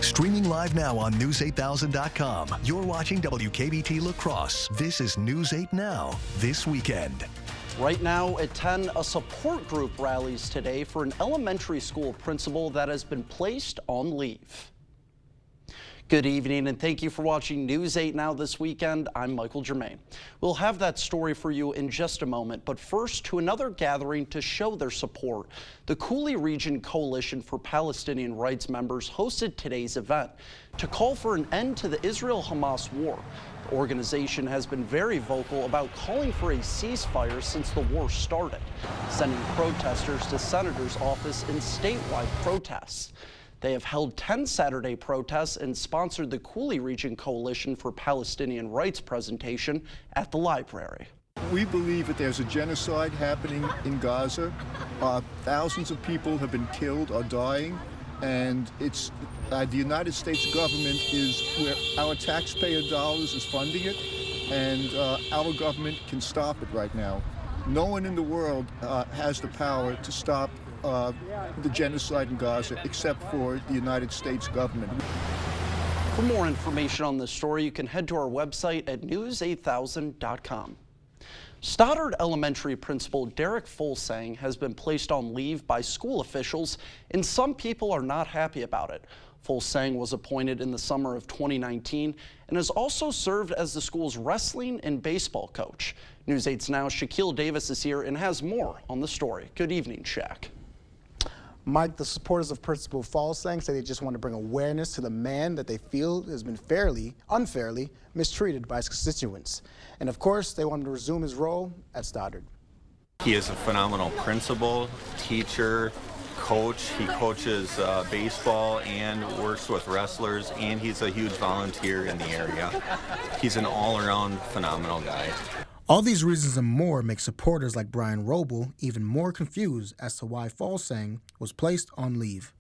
Streaming live now on News8000.com. You're watching WKBT La Crosse. This is News 8 Now, this weekend. Right now at 10, a support group rallies today for an elementary school principal that has been placed on leave. Good evening and thank you for watching News 8 Now this weekend. I'm Michael Germain. We'll have that story for you in just a moment, but first to another gathering to show their support. The Coulee Region Coalition for Palestinian Rights members hosted today's event to call for an end to the Israel-Hamas war. The organization has been very vocal about calling for a ceasefire since the war started, sending protesters to Senator's office in statewide protests. They have held 10 Saturday protests and sponsored the Coulee Region Coalition for Palestinian Rights presentation at the library. We believe that there's a genocide happening in Gaza. Thousands of people have been killed or dying, and it's the United States government is where our taxpayer dollars is funding it, and our government can stop it right now. No one in the world has the power to stop the genocide in Gaza except for the United States government. For more information on this story, you can head to our website at news8000.com. Stoddard Elementary Principal Derek Fulsang has been placed on leave by school officials, and some people are not happy about it. Fulsang was appointed in the summer of 2019 and has also served as the school's wrestling and baseball coach. News 8's Now, Shaquille Davis is here and has more on the story. Good evening, Shaq. Mike, the supporters of Principal Fulsang say they just want to bring awareness to the man that they feel has been unfairly mistreated by his constituents. And of course, they want him to resume his role at Stoddard. He is a phenomenal principal, teacher, coach. He coaches baseball and works with wrestlers, and he's a huge volunteer in the area. He's an all-around phenomenal guy. All these reasons and more make supporters like Brian Roble even more confused as to why Fulsang was placed on leave.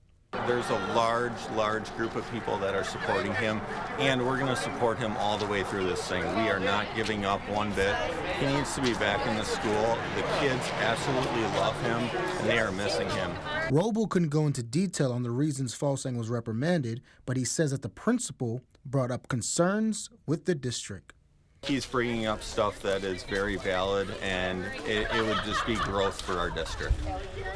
There's a large group of people that are supporting him, and we're going to support him all the way through this thing. We are not giving up one bit. He needs to be back in the school. The kids absolutely love him, and they are missing him. Roble couldn't go into detail on the reasons Fulsang was reprimanded, but he says that the principal brought up concerns with the district. He's bringing up stuff that is very valid, and it would just be growth for our district.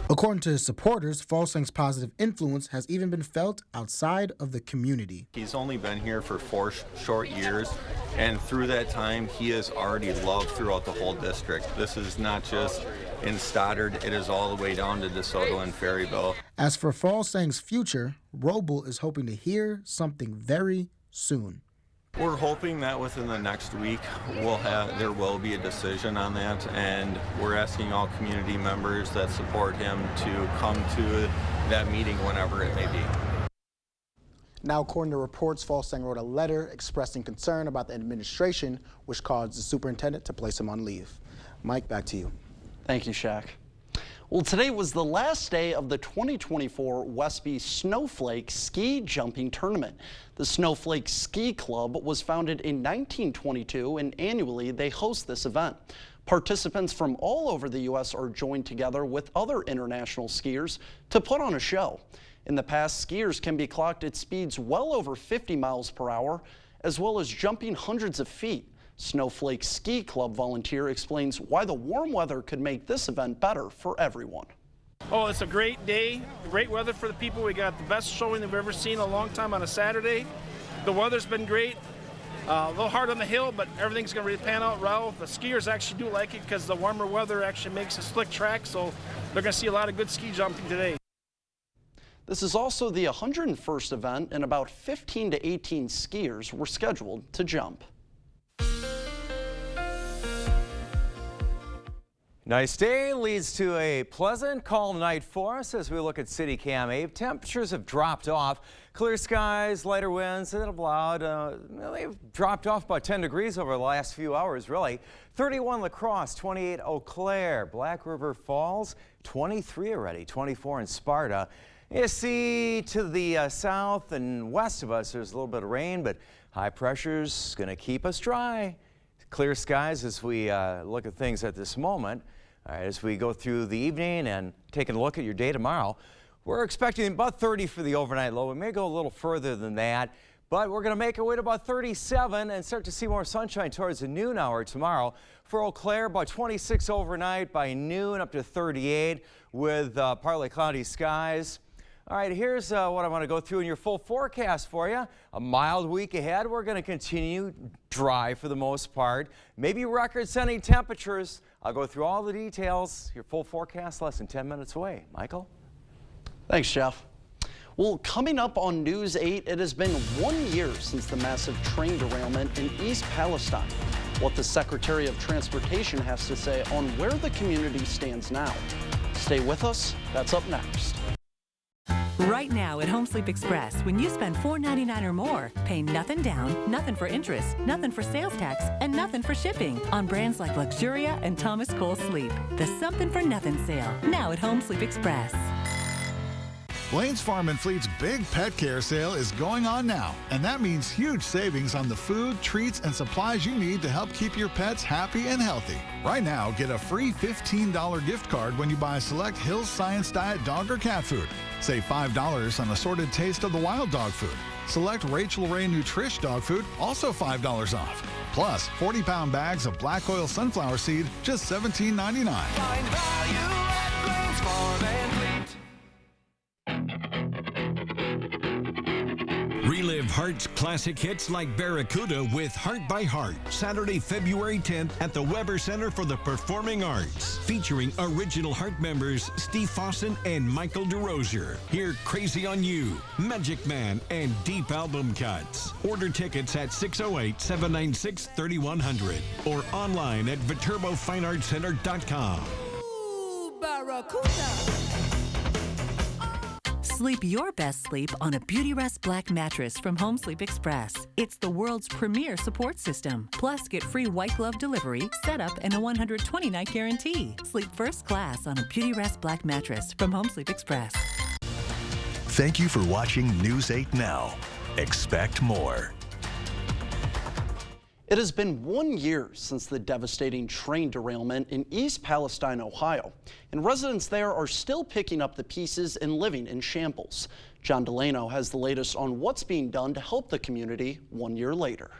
According to his supporters, Fulsang's positive influence has even been felt outside of the community. He's only been here for 4 short years, and through that time, he has already loved throughout the whole district. This is not just in Stoddard, it is all the way down to DeSoto and Ferryville. As for Fulsang's future, Roble is hoping to hear something very soon. We're hoping that within the next week there will be a decision on that, and we're asking all community members that support him to come to that meeting whenever it may be. Now, according to reports, Fulsang wrote a letter expressing concern about the administration, which caused the superintendent to place him on leave. Mike, back to you. Thank you, Shaq. Well, today was the last day of the 2024 Westby Snowflake Ski Jumping Tournament. The Snowflake Ski Club was founded in 1922, and annually they host this event. Participants from all over the U.S. are joined together with other international skiers to put on a show. In the past, skiers can be clocked at speeds well over 50 miles per hour, as well as jumping hundreds of feet. Snowflake Ski Club volunteer explains why the warm weather could make this event better for everyone. Oh, it's a great day, great weather for the people. We got the best showing that we've ever seen in a long time on a Saturday. The weather's been great. A little hard on the hill, but everything's going to really pan out well. The skiers actually do like it because the warmer weather actually makes a slick track, so they're going to see a lot of good ski jumping today. This is also the 101st event, and about 15 to 18 skiers were scheduled to jump. Nice day leads to a pleasant, calm night for us as we look at City Cam 8. Temperatures have dropped off. Clear skies, lighter winds that have allowed, they've dropped off about 10 degrees over the last few hours, really. 31 La Crosse, 28 Eau Claire, Black River Falls, 23 already, 24 in Sparta. You see to the south and west of us, there's a little bit of rain, but high pressure's going to keep us dry. Clear skies as we look at things at this moment. All right, as we go through the evening and taking a look at your day tomorrow, We're expecting about 30 for the overnight low. We may go a little further than that, but we're going to make our way to about 37 and start to see more sunshine towards the noon hour tomorrow. For Eau Claire, about 26 overnight, by noon up to 38 with partly cloudy skies. All right, here's what I want to go through in your full forecast for you. A mild week ahead. We're going to continue dry for the most part. Maybe record-setting temperatures. I'll go through all the details. Your full forecast less than 10 minutes away. Michael? Thanks, Jeff. Well, coming up on News 8, it has been 1 year since the massive train derailment in East Palestine. What the Secretary of Transportation has to say on where the community stands now. Stay with us. That's up next. Right now at Home Sleep Express, when you spend $4.99 or more, pay nothing down, nothing for interest, nothing for sales tax, and nothing for shipping on brands like Luxuria and Thomas Cole Sleep. The Something for Nothing sale, now at Home Sleep Express. Blaine's Farm and Fleet's big pet care sale is going on now, and that means huge savings on the food, treats, and supplies you need to help keep your pets happy and healthy. Right now, get a free $15 gift card when you buy select Hill's Science Diet dog or cat food. Save $5 on assorted Taste of the Wild dog food. Select Rachel Ray Nutrish dog food, also $5 off. Plus, 40-pound bags of black oil sunflower seed, just $17.99. Find value at Blaine's Farm and Fleet. Relive Heart's classic hits like Barracuda with Heart by Heart, Saturday, February 10th at the Weber Center for the Performing Arts, featuring original Heart members Steve Fossen and Michael DeRosier. Hear Crazy on You, Magic Man, and Deep Album Cuts. Order tickets at 608-796-3100 or online at ViterboFineArtCenter.com. Ooh, Barracuda. Sleep your best sleep on a Beautyrest Black mattress from Home Sleep Express. It's the world's premier support system. Plus, get free white glove delivery, setup, and a 120-night guarantee. Sleep first class on a Beautyrest Black mattress from Home Sleep Express. Thank you for watching News 8 Now. Expect more. It has been 1 year since the devastating train derailment in East Palestine, Ohio, and residents there are still picking up the pieces and living in shambles. John Delano has the latest on what's being done to help the community 1 year later.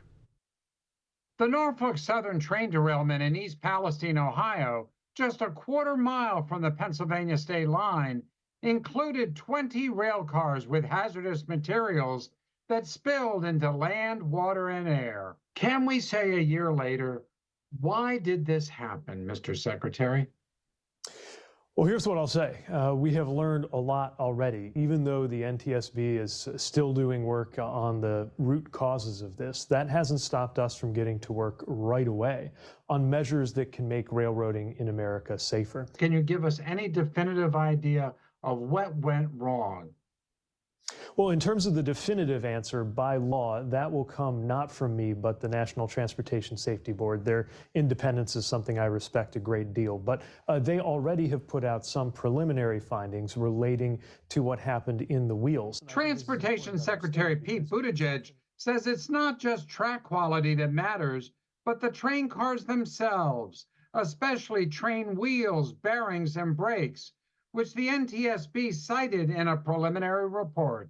The Norfolk Southern train derailment in East Palestine, Ohio, just a quarter-mile from the Pennsylvania state line, included 20 rail cars with hazardous materials that spilled into land, water, and air. Can we say a year later, why did this happen, Mr. Secretary? Well, here's what I'll say. We have learned a lot already. Even though the NTSB is still doing work on the root causes of this, that hasn't stopped us from getting to work right away on measures that can make railroading in America safer. Can you give us any definitive idea of what went wrong? Well, in terms of the definitive answer, by law, that will come not from me, but the National Transportation Safety Board. Their independence is something I respect a great deal, but they already have put out some preliminary findings relating to what happened in the wheels. Transportation Secretary Pete Buttigieg says it's not just track quality that matters, but the train cars themselves, especially train wheels, bearings, and brakes, which the NTSB cited in a preliminary report.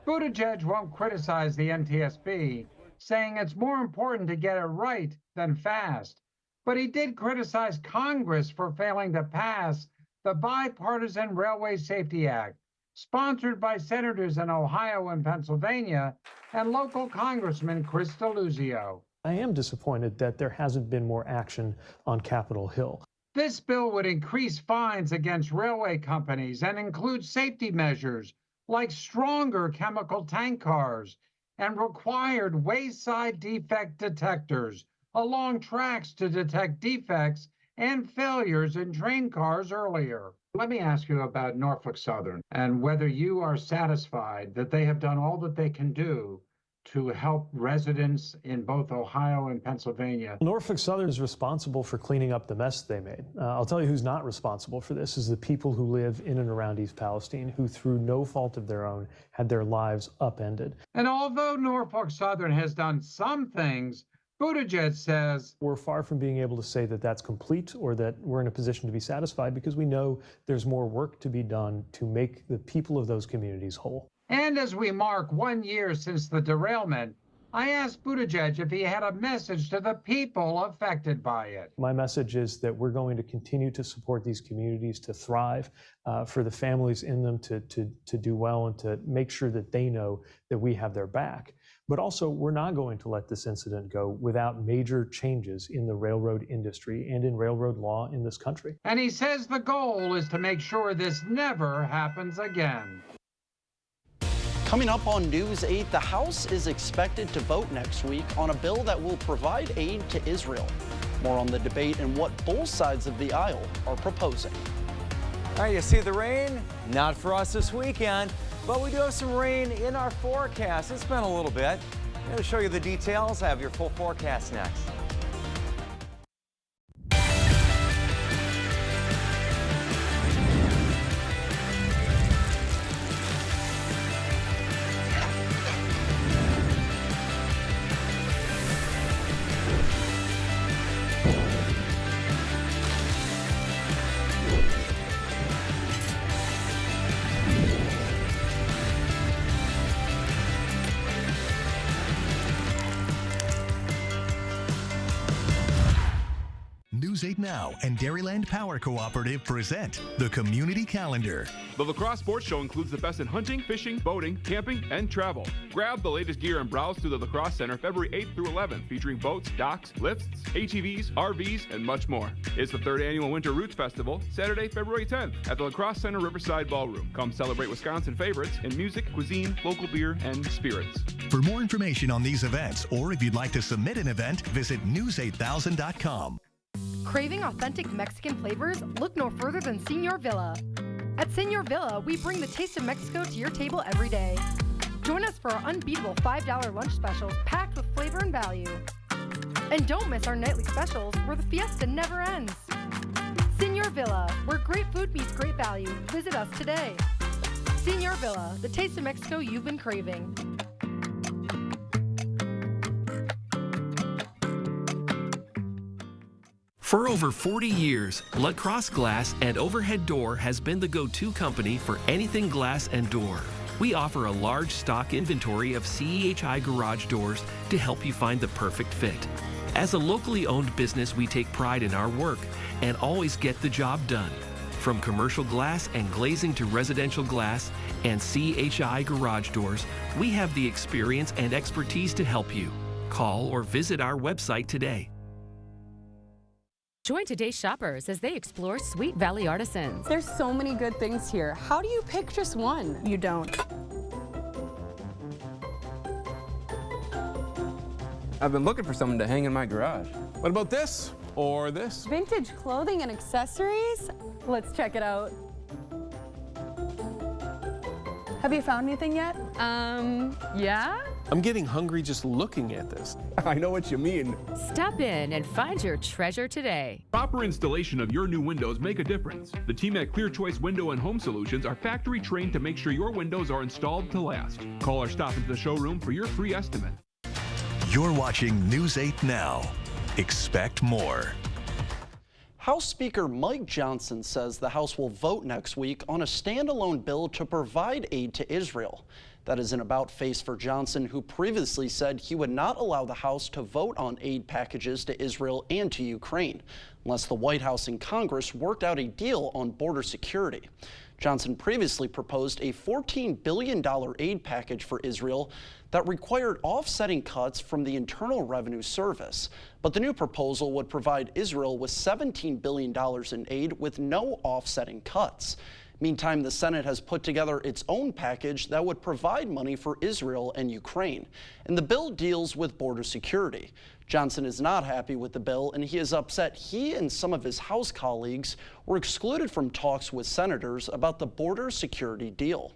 Buttigieg won't criticize the NTSB, saying it's more important to get it right than fast. But he did criticize Congress for failing to pass the Bipartisan Railway Safety Act, sponsored by senators in Ohio and Pennsylvania and local Congressman Chris Deluzio. I am disappointed that there hasn't been more action on Capitol Hill. This bill would increase fines against railway companies and include safety measures like stronger chemical tank cars and required wayside defect detectors along tracks to detect defects and failures in train cars earlier. Let me ask you about Norfolk Southern and whether you are satisfied that they have done all that they can do to help residents in both Ohio and Pennsylvania. Norfolk Southern is responsible for cleaning up the mess they made. I'll tell you who's not responsible for this is the people who live in and around East Palestine, who through no fault of their own had their lives upended. And although Norfolk Southern has done some things Buttigieg says, we're far from being able to say that that's complete or that we're in a position to be satisfied because we know there's more work to be done to make the people of those communities whole. And as we mark 1 year since the derailment, I asked Buttigieg if he had a message to the people affected by it. My message is that we're going to continue to support these communities to thrive, for the families in them to do well and to make sure that they know that we have their back. But also, we're not going to let this incident go without major changes in the railroad industry and in railroad law in this country. And he says the goal is to make sure this never happens again. Coming up on News 8, the House is expected to vote next week on a bill that will provide aid to Israel. More on the debate and what both sides of the aisle are proposing. All right, you see the rain? Not for us this weekend, but we do have some rain in our forecast. It's been a little bit. I'm going to show you the details. I have your full forecast next. News 8 Now and Dairyland Power Cooperative present the Community Calendar. The La Crosse Sports Show includes the best in hunting, fishing, boating, camping, and travel. Grab the latest gear and browse through the La Crosse Center February 8th through 11th, featuring boats, docks, lifts, ATVs, RVs, and much more. It's the 3rd annual Winter Roots Festival, Saturday, February 10th at the La Crosse Center Riverside Ballroom. Come celebrate Wisconsin favorites in music, cuisine, local beer, and spirits. For more information on these events, or if you'd like to submit an event, visit news8000.com. Craving authentic Mexican flavors? Look no further than Señor Villa. At Señor Villa, we bring the taste of Mexico to your table every day. Join us for our unbeatable $5 lunch specials packed with flavor and value. And don't miss our nightly specials where the fiesta never ends. Señor Villa, where great food meets great value. Visit us today. Señor Villa, the taste of Mexico you've been craving. For over 40 years, La Crosse Glass and Overhead Door has been the go-to company for anything glass and door. We offer a large stock inventory of CEHI garage doors to help you find the perfect fit. As a locally owned business, we take pride in our work and always get the job done. From commercial glass and glazing to residential glass and CEHI garage doors, we have the experience and expertise to help you. Call or visit our website today. Join today's shoppers as they explore Sweet Valley Artisans. There's so many good things here. How do you pick just one? You don't. I've been looking for someone to hang in my garage. What about this? Or this? Vintage clothing and accessories? Let's check it out. Have you found anything yet? Yeah? I'm getting hungry just looking at this. I know what you mean. Stop in and find your treasure today. Proper installation of your new windows make a difference. The team at Clear Choice Window and Home Solutions are factory trained to make sure your windows are installed to last. Call or stop into the showroom for your free estimate. You're watching News 8 Now. Expect more. House Speaker Mike Johnson says the House will vote next week on a standalone bill to provide aid to Israel. That is an about-face for Johnson, who previously said he would not allow the House to vote on aid packages to Israel and to Ukraine, unless the White House and Congress worked out a deal on border security. Johnson previously proposed a $14 billion aid package for Israel that required offsetting cuts from the Internal Revenue Service. But the new proposal would provide Israel with $17 billion in aid with no offsetting cuts. Meantime, the Senate has put together its own package that would provide money for Israel and Ukraine. And the bill deals with border security. Johnson is not happy with the bill, and he is upset he and some of his House colleagues were excluded from talks with senators about the border security deal.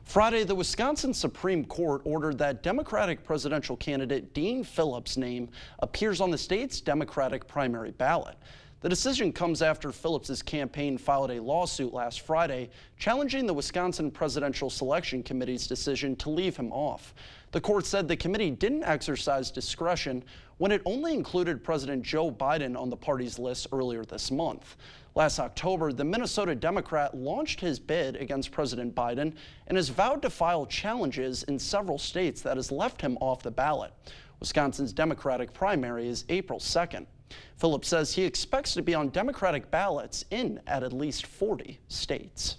Friday, the Wisconsin Supreme Court ordered that Democratic presidential candidate Dean Phillips' name appears on the state's Democratic primary ballot. The decision comes after Phillips' campaign filed a lawsuit last Friday challenging the Wisconsin Presidential Selection Committee's decision to leave him off. The court said the committee didn't exercise discretion when it only included President Joe Biden on the party's list earlier this month. Last October, the Minnesota Democrat launched his bid against President Biden and has vowed to file challenges in several states that has left him off the ballot. Wisconsin's Democratic primary is April 2nd. Phillips says he expects to be on Democratic ballots in at least 40 states.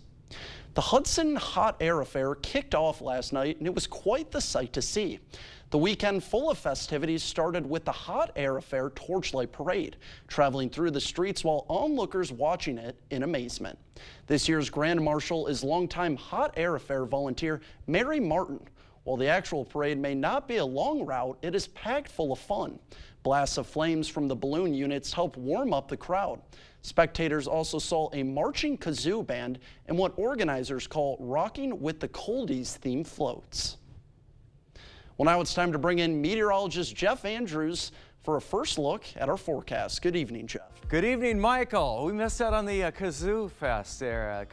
The Hudson Hot Air Affair kicked off last night, and it was quite the sight to see. The weekend full of festivities started with the Hot Air Affair Torchlight Parade, traveling through the streets while onlookers watching it in amazement. This year's Grand Marshal is longtime Hot Air Affair volunteer Mary Martin. While the actual parade may not be a long route, it is packed full of fun. Blasts of flames from the balloon units help warm up the crowd. Spectators also saw a marching kazoo band and what organizers call Rocking with the Coldies themed floats. Well, now it's time to bring in meteorologist Jeff Andrews for a first look at our forecast. Good evening, Jeff. Good evening, Michael. We missed out on the Kazoo Fest there,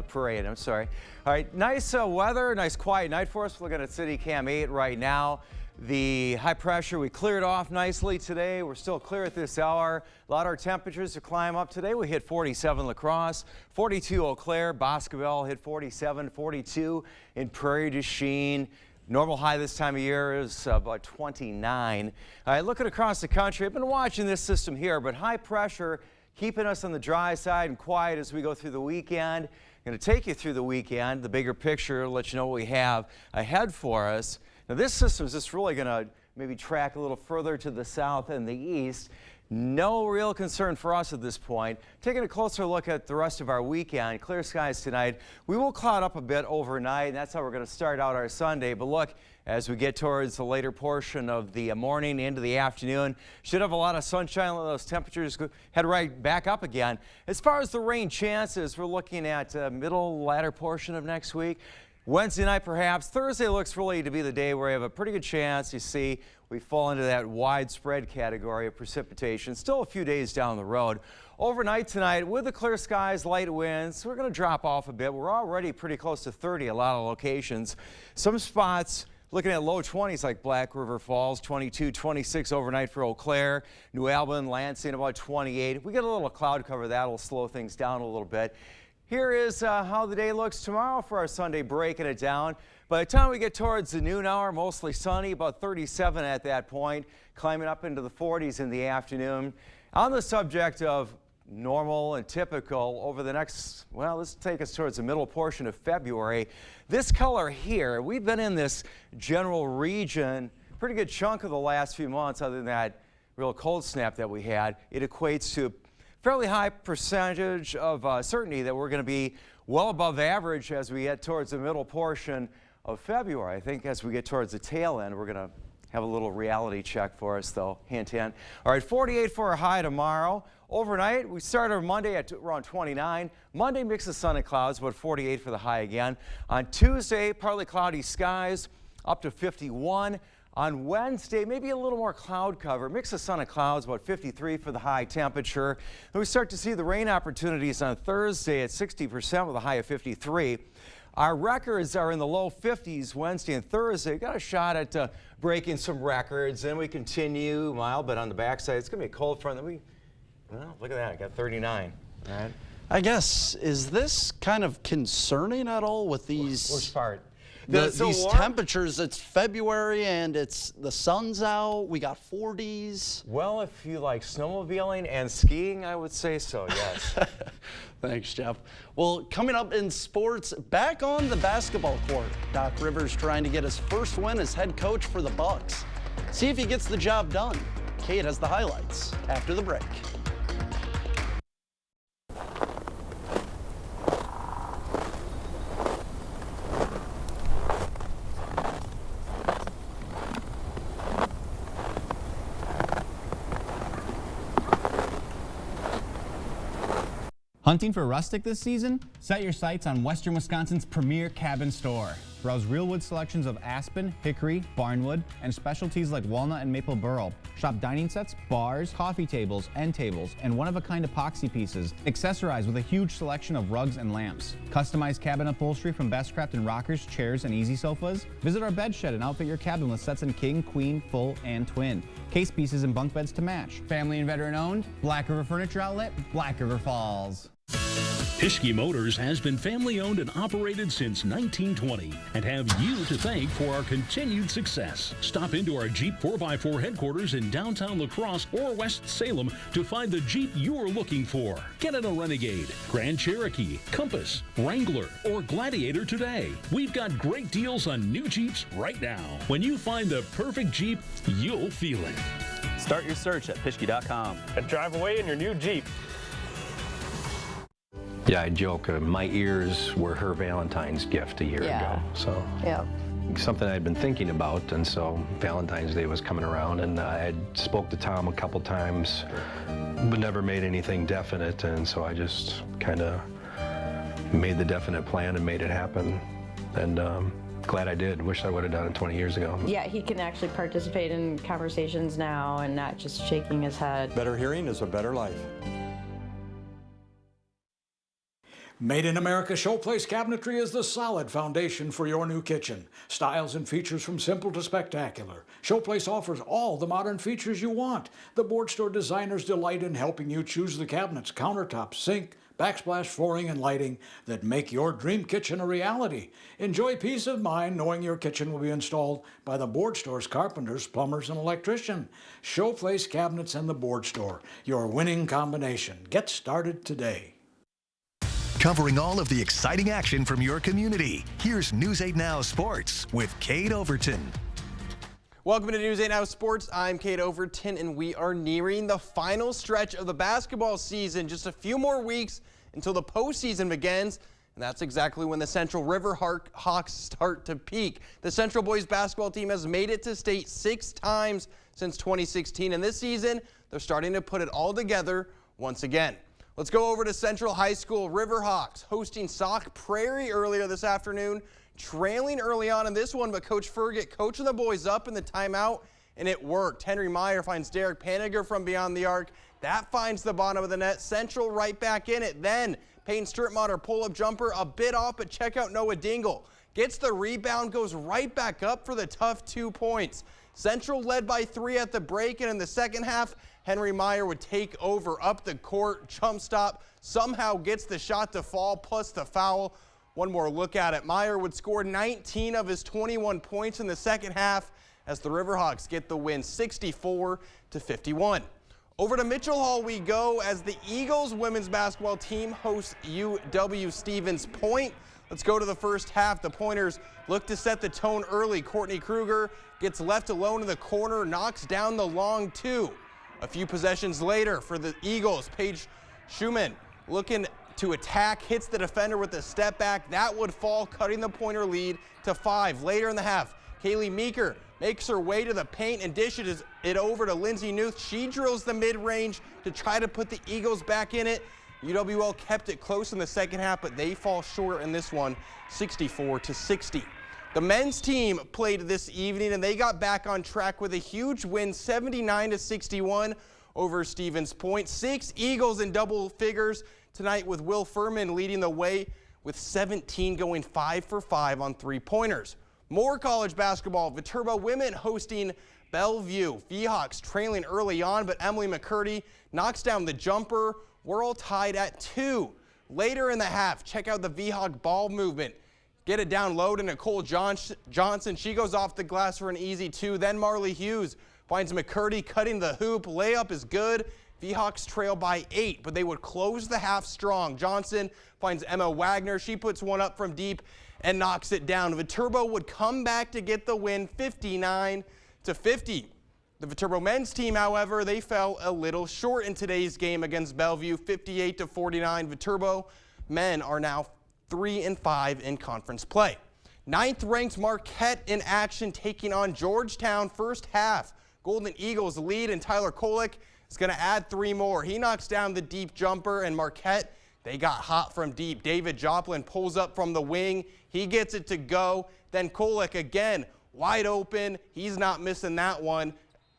parade, I'm sorry. All right, nice weather, nice quiet night for us. We're looking at City Cam 8 right now. The high pressure, we cleared off nicely today. We're still clear at this hour. A lot of our temperatures to climb up today. We hit 47 La Crosse, 42 Eau Claire, Boscobel hit 47, 42 in Prairie du Chien. Normal high this time of year is about 29. All right, looking across the country, I've been watching this system here, but high pressure keeping us on the dry side and quiet as we go through the weekend. I'm going to take you through the weekend, the bigger picture, let you know what we have ahead for us. Now, this system is just really going to maybe track a little further to the south and the east. No real concern for us at this point. Taking a closer look at the rest of our weekend, clear skies tonight. We will cloud up a bit overnight, and that's how we're going to start out our Sunday. But look, as we get towards the later portion of the morning into the afternoon, should have a lot of sunshine. Those temperatures head right back up again. As far as the rain chances, we're looking at middle, latter portion of next week. Wednesday night, perhaps. Thursday looks really to be the day where we have a pretty good chance. You see, we fall into that widespread category of precipitation. Still a few days down the road. Overnight tonight, with the clear skies, light winds, we're going to drop off a bit. We're already pretty close to 30 a lot of locations. Some spots looking at low 20s like Black River Falls, 22, 26 overnight for Eau Claire. New Albin, Lansing about 28. If we get a little cloud cover, that'll slow things down a little bit. Here is how the day looks tomorrow for our Sunday, breaking it down. By the time we get towards the noon hour, mostly sunny, about 37 at that point, climbing up into the 40s in the afternoon. On the subject of normal and typical over the next, well, let's take us towards the middle portion of February. This color here, we've been in this general region pretty good chunk of the last few months other than that real cold snap that we had. It equates to fairly high percentage of certainty that we're going to be well above average as we get towards the middle portion of February. I think as we get towards the tail end, we're going to have a little reality check for us, though. Hint, hint. All right, 48 for our high tomorrow. Overnight, we start our Monday at around 29. Monday, mix of sun and clouds, about 48 for the high again. On Tuesday, partly cloudy skies, up to 51. On Wednesday, maybe a little more cloud cover. Mix of sun and clouds, about 53 for the high temperature. And we start to see the rain opportunities on Thursday at 60% with a high of 53. Our records are in the low 50s Wednesday and Thursday. Got a shot at breaking some records. Then we continue mild, but on the backside, it's going to be a cold front. Then well, look at that. I got 39. All right. I guess, is this kind of concerning at all with these? Which part? These temperatures. It's February and the sun's out. We got 40s. Well, if you like snowmobiling and skiing, I would say so, yes. Thanks, Jeff. Well, coming up in sports, back on the basketball court, Doc Rivers trying to get his first win as head coach for the Bucks. See if he gets the job done. Kate has the highlights after the break. Hunting for rustic this season? Set your sights on Western Wisconsin's premier cabin store. Browse real wood selections of aspen, hickory, barnwood, and specialties like walnut and maple burl. Shop dining sets, bars, coffee tables, end tables, and one-of-a-kind epoxy pieces. Accessorize with a huge selection of rugs and lamps. Customize cabin upholstery from Bestcraft and rockers, chairs, and easy sofas. Visit our bed shed and outfit your cabin with sets in king, queen, full, and twin. Case pieces and bunk beds to match. Family and veteran owned. Black River Furniture Outlet, Black River Falls. Pischke Motors has been family-owned and operated since 1920 and have you to thank for our continued success. Stop into our Jeep 4x4 headquarters in downtown La Crosse or West Salem to find the Jeep you're looking for. Get in a Renegade, Grand Cherokee, Compass, Wrangler, or Gladiator today. We've got great deals on new Jeeps right now. When you find the perfect Jeep, you'll feel it. Start your search at Pischke.com and drive away in your new Jeep. Yeah, I joke, my ears were her Valentine's gift a year ago. So something I'd been thinking about, and so Valentine's Day was coming around, and I had spoke to Tom a couple times, but never made anything definite, and so I just kind of made the definite plan and made it happen, and glad I did. Wish I would have done it 20 years ago. Yeah, he can actually participate in conversations now and not just shaking his head. Better hearing is a better life. Made in America Showplace Cabinetry is the solid foundation for your new kitchen. Styles and features from simple to spectacular. Showplace offers all the modern features you want. The board store designers delight in helping you choose the cabinets, countertops, sink, backsplash flooring, and lighting that make your dream kitchen a reality. Enjoy peace of mind knowing your kitchen will be installed by the board store's carpenters, plumbers, and electrician. Showplace Cabinets and the board store, your winning combination. Get started today. Covering all of the exciting action from your community, here's News 8 Now Sports with Kate Overton. Welcome to News 8 Now Sports. I'm Kate Overton, and we are nearing the final stretch of the basketball season. Just a few more weeks until the postseason begins, and that's exactly when the Central River Hawks start to peak. The Central boys basketball team has made it to state 6 times since 2016, and this season, they're starting to put it all together once again. Let's go over to Central High School. Riverhawks hosting Sauk Prairie earlier this afternoon, trailing early on in this one, but Coach Fergit coaching the boys up in the timeout, and it worked. Henry Meyer finds Derek Paniger from beyond the arc. That finds the bottom of the net. Central right back in it. Then Payne Strittmatter pull-up jumper, a bit off, but check out Noah Dingle. Gets the rebound, goes right back up for the tough 2 points. Central led by 3 at the break, and in the second half, Henry Meyer would take over up the court, jump stop, somehow gets the shot to fall, plus the foul. One more look at it. Meyer would score 19 of his 21 points in the second half as the Riverhawks get the win 64-51. Over to Mitchell Hall we go as the Eagles women's basketball team hosts UW Stevens Point. Let's go to the first half. The Pointers look to set the tone early. Courtney Kruger gets left alone in the corner, knocks down the long 2. A few possessions later for the Eagles, Paige Schumann looking to attack, hits the defender with a step back. That would fall, cutting the Pointer lead to 5. Later in the half, Kaylee Meeker makes her way to the paint and dishes it over to Lindsay Newth. She drills the mid-range to try to put the Eagles back in it. UWL kept it close in the second half, but they fall short in this one, 64-60. The men's team played this evening, and they got back on track with a huge win, 79-61 over Stevens Point. 6 Eagles in double figures tonight, with Will Furman leading the way with 17, going 5 for 5 on 3-pointers. More college basketball. Viterbo women hosting Bellevue. Seahawks trailing early on, but Emily McCurdy knocks down the jumper. We're all tied at 2. Later in the half, check out the V-Hawk ball movement. Get it down low to Nicole Johnson. She goes off the glass for an easy 2. Then Marley Hughes finds McCurdy cutting the hoop. Layup is good. V-Hawks trail by 8, but they would close the half strong. Johnson finds Emma Wagner. She puts one up from deep and knocks it down. Viterbo would come back to get the win, 59-50. The Viterbo men's team, however, they fell a little short in today's game against Bellevue, 58-49. Viterbo men are now 3-5 in conference play. 9th-ranked Marquette in action, taking on Georgetown. First half, Golden Eagles lead, and Tyler Kolick is going to add 3 more. He knocks down the deep jumper, and Marquette They got hot from deep. David Joplin pulls up from the wing. He gets it to go. Then Kolek again, wide open. He's not missing that one.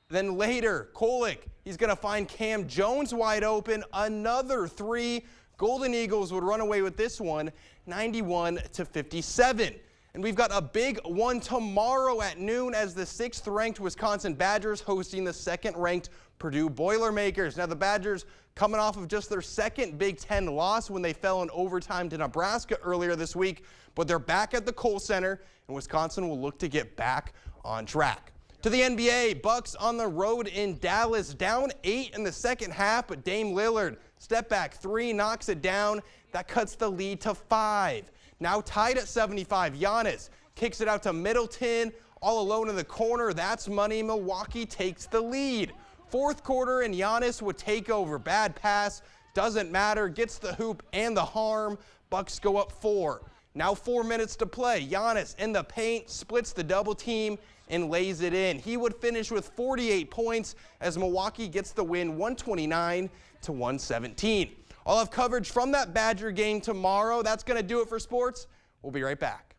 Then later, Kolek, he's going to find Cam Jones wide open. Another three. Golden Eagles would run away with this one, 91-57. And we've got a big one tomorrow at noon as the 6th-ranked Wisconsin Badgers hosting the 2nd-ranked Purdue Boilermakers. Now the Badgers coming off of just their 2nd Big Ten loss when they fell in overtime to Nebraska earlier this week, but they're back at the Kohl Center, and Wisconsin will look to get back on track. To the NBA, Bucks on the road in Dallas, down 8 in the second half, but Dame Lillard, step back 3, knocks it down. That cuts the lead to 5. Now tied at 75, Giannis kicks it out to Middleton, all alone in the corner. That's money. Milwaukee takes the lead. 4th quarter, and Giannis would take over. Bad pass, doesn't matter, gets the hoop and the harm. Bucks go up 4. Now 4 minutes to play. Giannis in the paint, splits the double team, and lays it in. He would finish with 48 points as Milwaukee gets the win 129-117. I'll have coverage from that Badger game tomorrow. That's going to do it for sports. We'll be right back.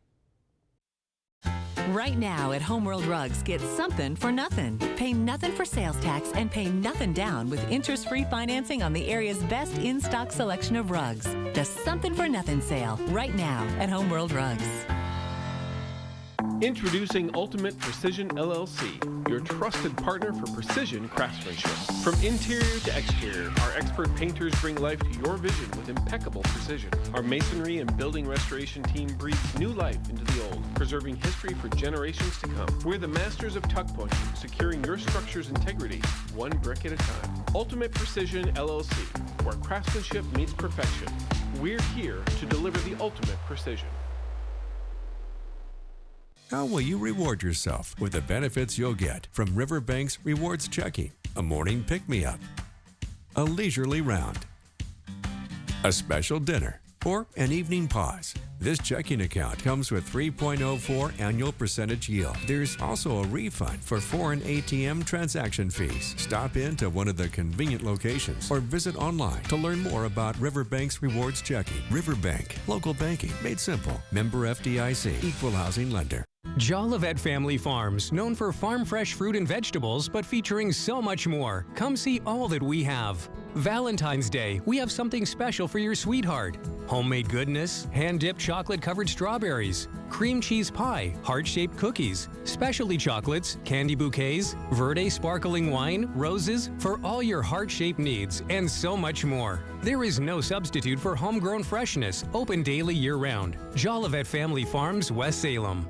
Right now at Homeworld Rugs, get something for nothing. Pay nothing for sales tax and pay nothing down with interest-free financing on the area's best in-stock selection of rugs. The Something for Nothing sale right now at Homeworld Rugs. Introducing Ultimate Precision LLC, your trusted partner for precision craftsmanship. From interior to exterior, our expert painters bring life to your vision with impeccable precision. Our masonry and building restoration team breathes new life into the old, preserving history for generations to come. We're the masters of tuck punching, securing your structure's integrity, one brick at a time. Ultimate Precision LLC, where craftsmanship meets perfection. We're here to deliver the ultimate precision. How will you reward yourself with the benefits you'll get from Riverbank's Rewards Checking? A morning pick-me-up, a leisurely round, a special dinner, or an evening pause. This checking account comes with 3.04 annual percentage yield. There's also a refund for foreign ATM transaction fees. Stop in to one of the convenient locations or visit online to learn more about Riverbank's Rewards Checking. Riverbank, local banking made simple. Member FDIC, equal housing lender. Jolivet Family Farms, known for farm fresh fruit and vegetables, but featuring so much more. Come see all that we have. Valentine's Day, we have something special for your sweetheart. Homemade goodness, hand-dipped chocolate-covered strawberries, cream cheese pie, heart-shaped cookies, specialty chocolates, candy bouquets, Verde sparkling wine, roses, for all your heart-shaped needs, and so much more. There is no substitute for homegrown freshness, open daily year-round. Jolivet Family Farms, West Salem.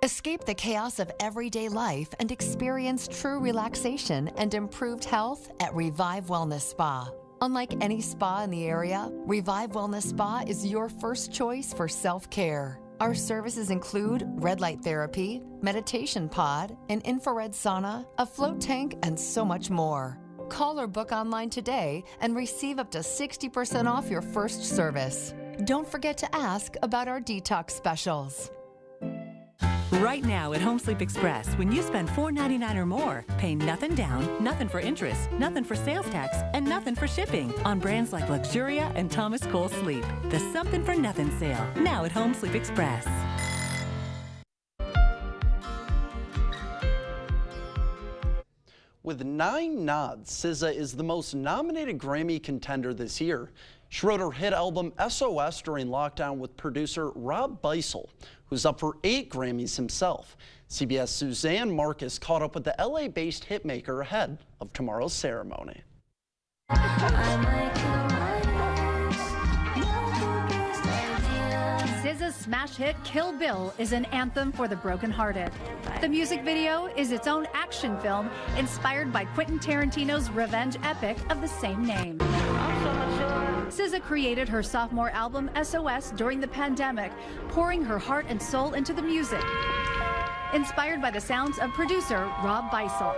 Escape the chaos of everyday life and experience true relaxation and improved health at Revive Wellness Spa. Unlike any spa in the area, Revive Wellness Spa is your first choice for self-care. Our services include red light therapy, meditation pod, an infrared sauna, a float tank, and so much more. Call or book online today and receive up to 60% off your first service. Don't forget to ask about our detox specials. Right now at Home Sleep Express, when you spend $4.99 or more, pay nothing down, nothing for interest, nothing for sales tax, and nothing for shipping on brands like Luxuria and Thomas Cole Sleep. The Something for Nothing sale, now at Home Sleep Express. With 9 nods, SZA is the most nominated Grammy contender this year. She wrote her hit album SOS during lockdown with producer Rob Beisel, who's up for 8 Grammys himself. CBS' Suzanne Marcus caught up with the LA-based hitmaker ahead of tomorrow's ceremony. SZA's smash hit Kill Bill is an anthem for the brokenhearted. The music video is its own action film inspired by Quentin Tarantino's revenge epic of the same name. SZA created her sophomore album SOS during the pandemic, pouring her heart and soul into the music, inspired by the sounds of producer Rob Beisel.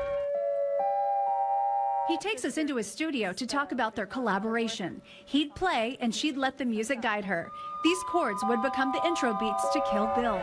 He takes us into his studio to talk about their collaboration. He'd play and she'd let the music guide her. These chords would become the intro beats to Kill Bill.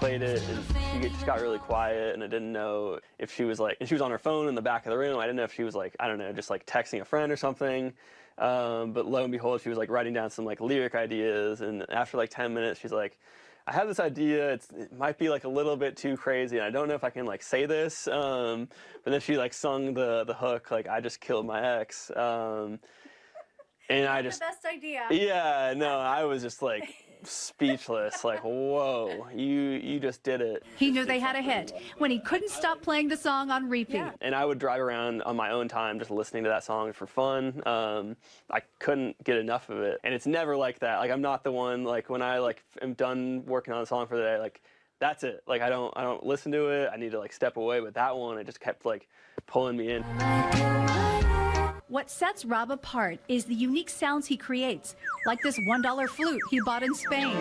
I played it, and she just got really quiet, and I didn't know if she was like, and she was on her phone in the back of the room. I didn't know if she was like, I don't know, just like texting a friend or something. But lo and behold, she was like writing down some like lyric ideas, and after like 10 minutes, she's like, I have this idea, it might be like a little bit too crazy, and I don't know if I can like say this, but then she like sung the hook, like, I just killed my ex, and I just... The best idea. Yeah, no, I was just like speechless, like, whoa, you just did it. He knew they had a hit when he couldn't stop playing the song on repeat. And I would drive around on my own time just listening to that song for fun. I couldn't get enough of it. And it's never like that. Like, I'm not the one, like, when I like am done working on a song for the day, like, that's it. Like, I don't listen to it. I need to like step away. But that one, it just kept like pulling me in. What sets Rob apart is the unique sounds he creates, like this $1 flute he bought in Spain,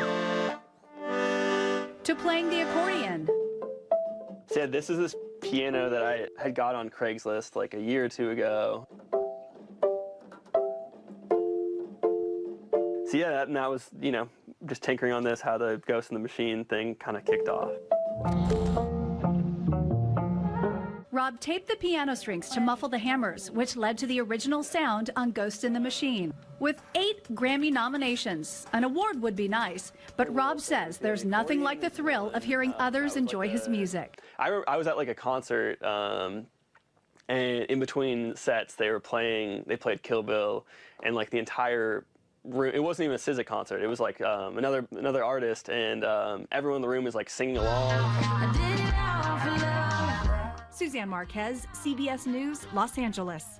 to playing the accordion. So yeah, this is this piano that I had got on Craigslist like a year or two ago. So yeah, and that was, you know, just tinkering on this, how the Ghost in the Machine thing kind of kicked off. Rob taped the piano strings to muffle the hammers, which led to the original sound on Ghost in the Machine. With 8 Grammy nominations, an award would be nice, but Rob says there's nothing like the thrill of hearing others enjoy his music. I was at like a concert, and in between sets they played Kill Bill, and like the entire room, it wasn't even a SZA concert, it was like another artist, and everyone in the room is like singing along. Suzanne Marquez, CBS News, Los Angeles.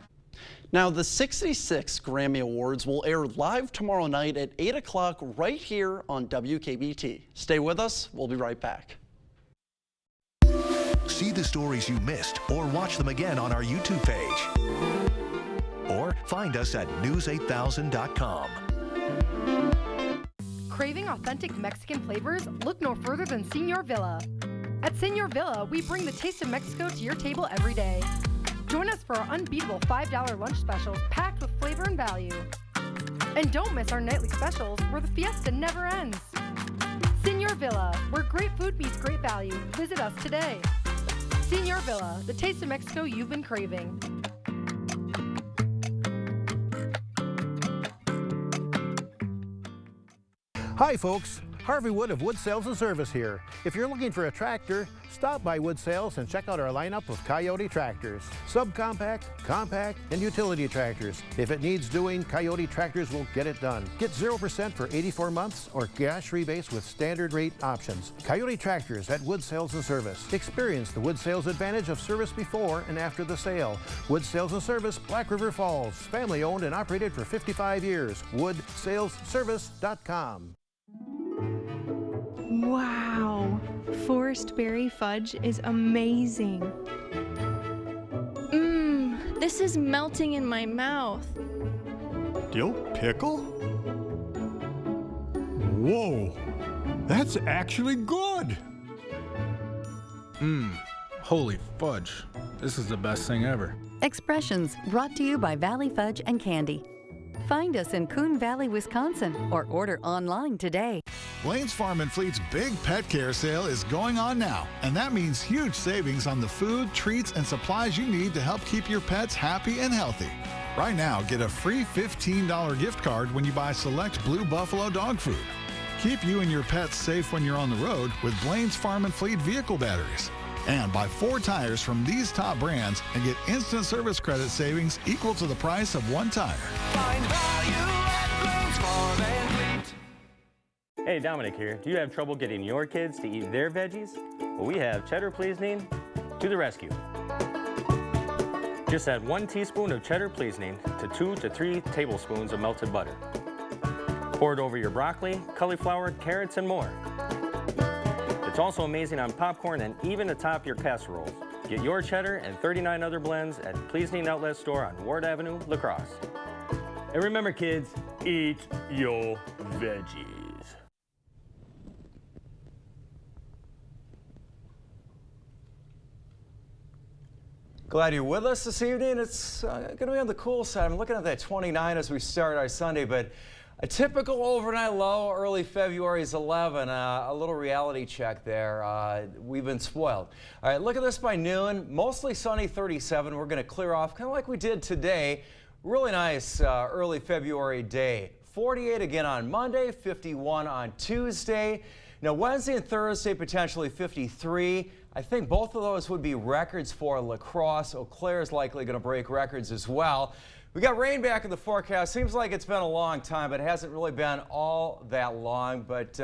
Now, the 66 Grammy Awards will air live tomorrow night at 8 o'clock right here on WKBT. Stay with us. We'll be right back. See the stories you missed or watch them again on our YouTube page. Or find us at news8000.com. Craving authentic Mexican flavors? Look no further than Señor Villa. At Señor Villa, we bring the taste of Mexico to your table every day. Join us for our unbeatable $5 lunch specials packed with flavor and value. And don't miss our nightly specials where the fiesta never ends. Señor Villa, where great food meets great value. Visit us today. Señor Villa, the taste of Mexico you've been craving. Hi folks, Harvey Wood of Wood Sales and Service here. If you're looking for a tractor, stop by Wood Sales and check out our lineup of Coyote tractors. Subcompact, compact, and utility tractors. If it needs doing, Coyote tractors will get it done. Get 0% for 84 months or cash rebates with standard rate options. Coyote tractors at Wood Sales and Service. Experience the Wood Sales advantage of service before and after the sale. Wood Sales and Service, Black River Falls. Family owned and operated for 55 years. WoodSalesService.com. Wow, Forest Berry Fudge is amazing. This is melting in my mouth. Dill pickle? Whoa, that's actually good. Holy fudge. This is the best thing ever. Expressions brought to you by Valley Fudge and Candy. Find us in Coon Valley, Wisconsin, or order online today. Blaine's Farm and Fleet's big pet care sale is going on now, and that means huge savings on the food, treats, and supplies you need to help keep your pets happy and healthy. Right now, get a free $15 gift card when you buy select Blue Buffalo dog food. Keep you and your pets safe when you're on the road with Blaine's Farm and Fleet vehicle batteries. And buy 4 tires from these top brands and get instant service credit savings equal to the price of 1 tire. Find value at Blaine's Farm and Fleet. Hey, Dominic here. Do you have trouble getting your kids to eat their veggies? Well, we have Cheddar Pleasing to the rescue. Just add 1 teaspoon of Cheddar Pleasing to 2 to 3 tablespoons of melted butter. Pour it over your broccoli, cauliflower, carrots, and more. It's also amazing on popcorn and even atop your casseroles. Get your cheddar and 39 other blends at Pleasing Outlet Store on Ward Avenue, La Crosse. And remember, kids, eat your veggies. Glad you're with us this evening. It's going to be on the cool side. I'm looking at that 29 as we start our Sunday, but A typical overnight low, early February is 11. A little reality check there. We've been spoiled. All right, look at this by noon. Mostly sunny, 37. We're going to clear off kind of like we did today. Really nice early February day. 48 again on Monday, 51 on Tuesday. Now Wednesday and Thursday potentially 53. I think both of those would be records for La Crosse. Eau Claire is likely going to break records as well. We got rain back in the forecast. Seems like it's been a long time, but it hasn't really been all that long. But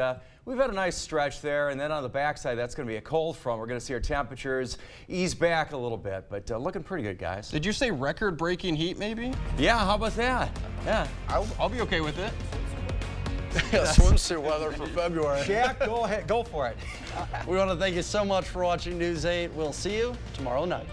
we've had a nice stretch there. And then on the backside, that's going to be a cold front. We're going to see our temperatures ease back a little bit, but looking pretty good, guys. Did you say record-breaking heat, maybe? Yeah, how about that? Yeah. I'll be okay with it. Swimsuit weather for February. Jack, go ahead. Go for it. We want to thank you so much for watching News 8. We'll see you tomorrow night.